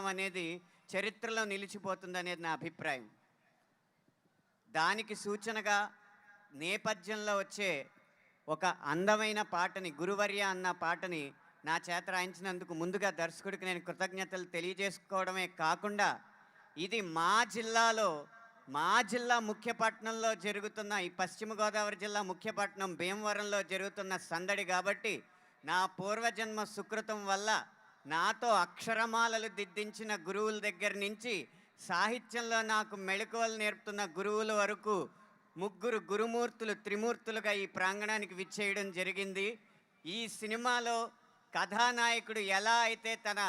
నిర్మాణం అనేది చరిత్రలో నిలిచిపోతుందనేది నా అభిప్రాయం. దానికి సూచనగా నేపథ్యంలో వచ్చే ఒక అందమైన పాటని, గురువర్య అన్న పాటని నా చేత రాయించినందుకు ముందుగా దర్శకుడికి నేను కృతజ్ఞతలు తెలియజేసుకోవడమే కాకుండా, ఇది మా జిల్లా ముఖ్యపట్నంలో జరుగుతున్న, ఈ పశ్చిమ గోదావరి జిల్లా ముఖ్యపట్నం భీమవరంలో జరుగుతున్న సందడి కాబట్టి, నా పూర్వజన్మ సుకృతం వల్ల నాతో అక్షరమాలలు దిద్దించిన గురువుల దగ్గర నుంచి సాహిత్యంలో నాకు మెళకువలు నేర్పుతున్న గురువుల వరకు ముగ్గురు గురుమూర్తులు త్రిమూర్తులుగా ఈ ప్రాంగణానికి విచ్చేయడం జరిగింది. ఈ సినిమాలో కథానాయకుడు ఎలా అయితే తన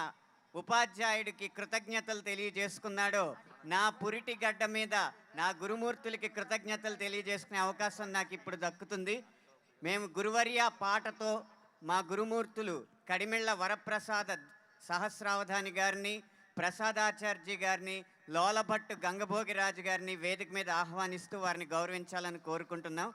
ఉపాధ్యాయుడికి కృతజ్ఞతలు తెలియజేసుకున్నాడో, నా పురిటి గడ్డ మీద నా గురుమూర్తులకి కృతజ్ఞతలు తెలియజేసుకునే అవకాశం నాకు ఇప్పుడు దక్కుతుంది. మేము గురువర్య పాటతో మా గురుమూర్తులు కడిమెళ్ళ వరప్రసాద సహస్రావధాని గారిని, ప్రసాదాచార్య గారిని, లోలభట్టు గంగభోగిరాజు గారిని వేదిక మీద ఆహ్వానిస్తూ వారిని గౌరవించాలని కోరుకుంటున్నాం.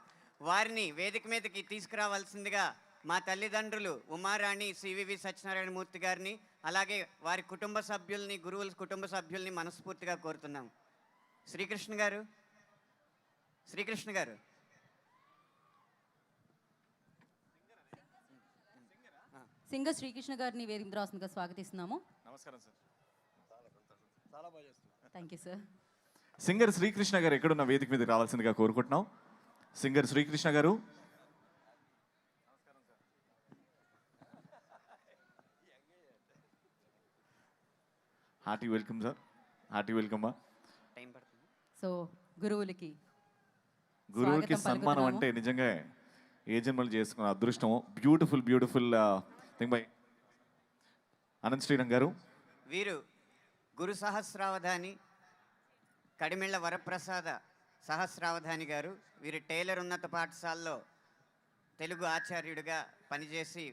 వారిని వేదిక మీదకి తీసుకురావాల్సిందిగా మా తల్లిదండ్రులు ఉమారాణి సివివి సత్యనారాయణమూర్తి గారిని, అలాగే వారి కుటుంబ సభ్యుల్ని, గురువుల కుటుంబ సభ్యుల్ని మనస్ఫూర్తిగా కోరుతున్నాం. శ్రీకృష్ణ గారు సింగర్ శ్రీకృష్ణ గారిని వేదిక రాసుగా స్వాగతిస్తున్నాము. నమస్కారం sir. Thank you sir. Singer Srikrishna గారు ఎక్కడున్న వేదిక మీద రావాల్సిందిగా కోరుకుంటున్నాం. సింగర్ శ్రీకృష్ణ గారు. Hearty welcome sir. Hearty welcome. So గురువులకి సన్మానం అంటే నిజంగా ఏ జన్మలు చేసుకున్న అదృష్టము. Beautiful thing by Anant Srirang గారు. వీరు గురు సహస్రావధాని కడిమెళ్ళ వరప్రసాద సహస్రావధాని గారు. వీరు టైలర్ ఉన్నత పాఠశాలలో తెలుగు ఆచార్యుడిగా పనిచేసి,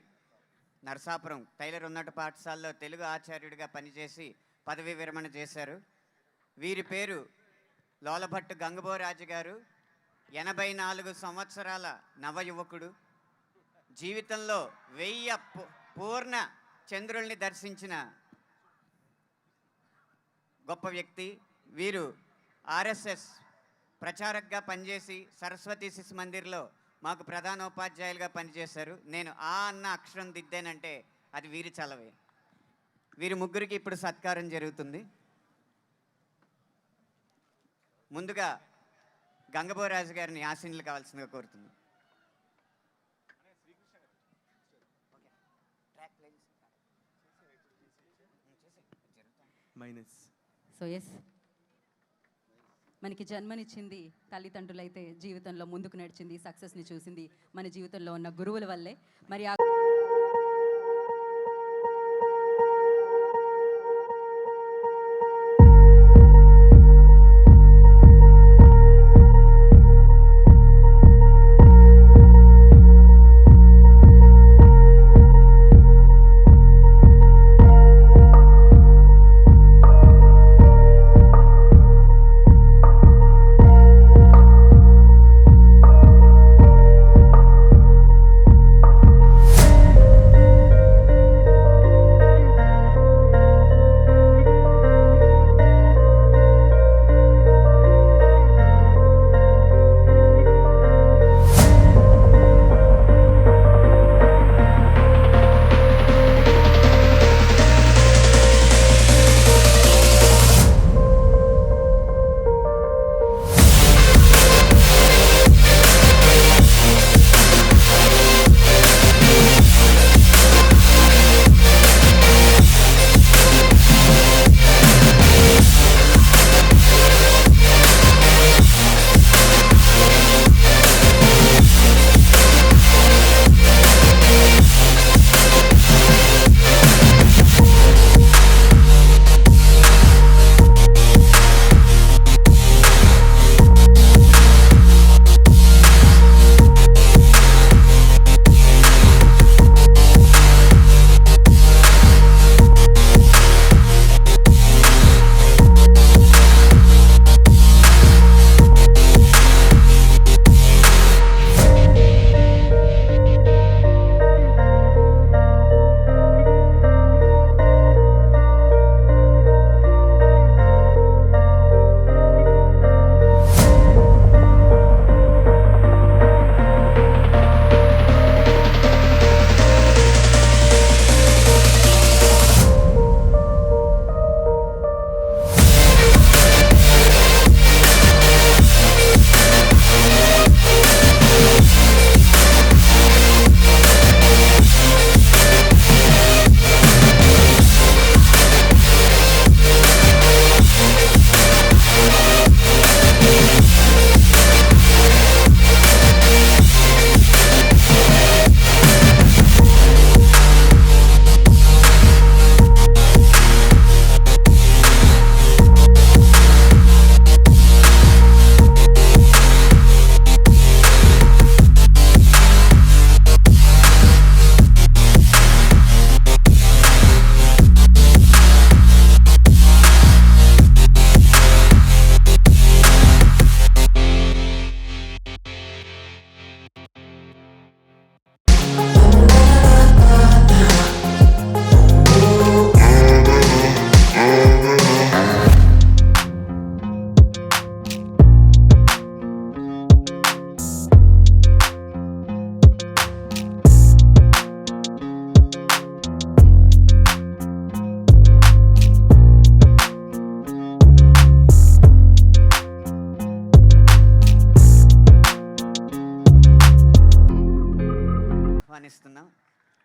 నరసాపురం టైలర్ ఉన్నత పాఠశాలలో తెలుగు ఆచార్యుడిగా పనిచేసి పదవీ విరమణ చేశారు. వీరి పేరు లోలభట్టు గంగభోరాజు గారు. 84 సంవత్సరాల నవయువకుడు. జీవితంలో 1000 పూర్ణ చంద్రుల్ని దర్శించిన గొప్ప వ్యక్తి. వీరు ఆర్ఎస్ఎస్ ప్రచారకగా పనిచేసి సరస్వతి శిశు మందిర్లో మాకు ప్రధానోపాధ్యాయులుగా పనిచేశారు. నేను ఆ అన్న అక్షరం దిద్దానంటే అది వీరి చలవే. వీరి ముగ్గురికి ఇప్పుడు సత్కారం జరుగుతుంది. ముందుగా గంగభోరాజు గారిని ఆశీనులు కావాల్సిందిగా కోరుతున్నాను. సో ఎస్, మనకి జన్మనిచ్చింది తల్లిదండ్రులైతే జీవితంలో ముందుకు నడిచింది, సక్సెస్ని చూసింది మన జీవితంలో ఉన్న గురువుల వల్లే. మరి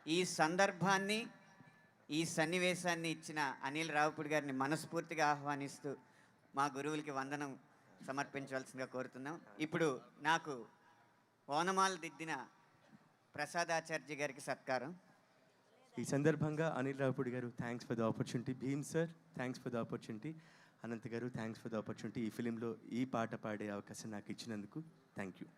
ఈ సందర్భాన్ని ఈ సన్నివేశాన్ని ఇచ్చిన అనిల్ రావుపూడి గారిని మనస్ఫూర్తిగా ఆహ్వానిస్తూ మా గురువులకి వందనం సమర్పించవలసిందిగా కోరుతున్నాం. ఇప్పుడు నాకు ఓనమాలు దిద్దిన ప్రసాదాచార్య గారికి సత్కారం. ఈ సందర్భంగా అనిల్ రావుపూడి గారు thanks for the opportunity. Bheem sir thanks for the opportunity. Anant గారు థ్యాంక్స్ ఫర్ ద ఆపర్చునిటీ. ఈ ఫిలింలో ఈ పాట పాడే అవకాశం నాకు ఇచ్చినందుకు థ్యాంక్ యూ.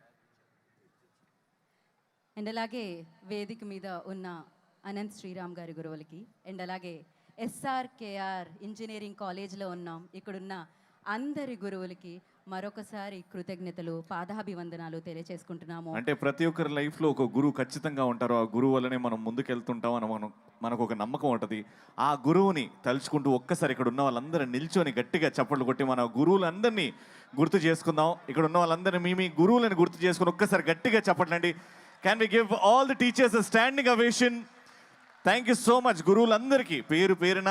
అండ్ అలాగే వేదిక మీద ఉన్న అనంత్ శ్రీరామ్ గారి గురువులకి, అండ్ అలాగే SRKR ఇంజనీరింగ్ కాలేజ్లో ఉన్నాం ఇక్కడున్న అందరి గురువులకి మరొకసారి కృతజ్ఞతలు, పాదాభివందనాలు తెలియచేసుకుంటున్నాము. అంటే ప్రతి ఒక్కరి లైఫ్లో ఒక గురువు ఖచ్చితంగా ఉంటారు. ఆ గురువు వల్లనే మనం ముందుకెళ్తుంటాం అని మనకు ఒక నమ్మకం ఉంటుంది. ఆ గురువుని తలుచుకుంటూ ఒక్కసారి ఇక్కడ ఉన్న వాళ్ళందరూ నిల్చొని గట్టిగా చప్పట్లు కొట్టి మన గురువులందరినీ గుర్తు చేసుకుందాం. ఇక్కడ ఉన్న వాళ్ళందరినీ మీ గురువులను గుర్తు చేసుకుని ఒక్కసారి గట్టిగా చప్పట్లండి. Can we give all the teachers standing ovation. Thank you so much గురువులందరికీ పేరు పేరున.